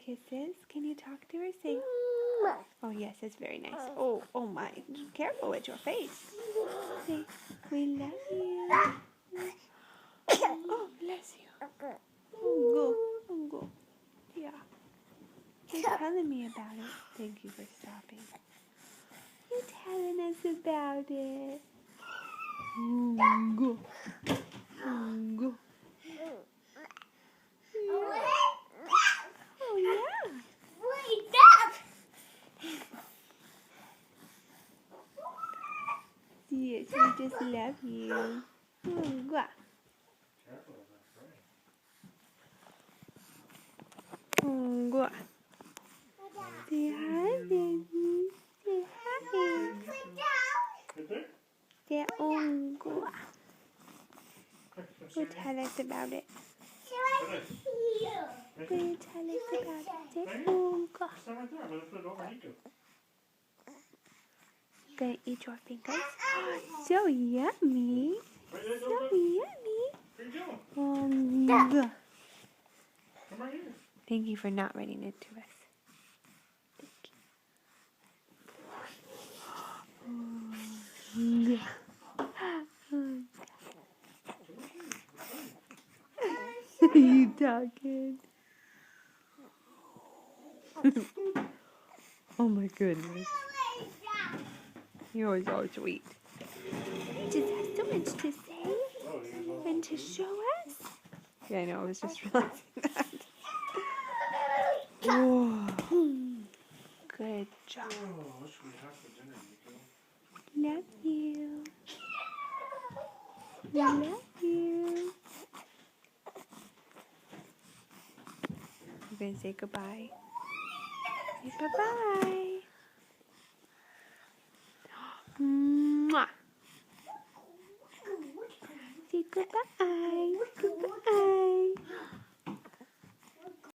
kisses. Can you talk to her? Say, oh yes, that's very nice. Oh my. Careful with your face. Say, we love you. Oh, bless you. Oh, go. Yeah. You're telling me about it. Thank you for stopping. You're telling us about it. Go. Go. Oh, yeah. Wait up! Yes, we just love you. Go. Go. Say hi, baby. Say hi. Say go. Go tell us about it. Go tell us about it. Say go. Gonna eat your fingers. So yummy. So yummy. Go. Thank you for not writing it to us. Thank you. You talking? Oh my goodness. You're so sweet. You just have so much to say and to show us. Yeah, I know. I was just realizing that. Whoa. Good job. Love you. Love you. You're going to say goodbye. Say bye-bye. Mwah. Say goodbye. Goodbye.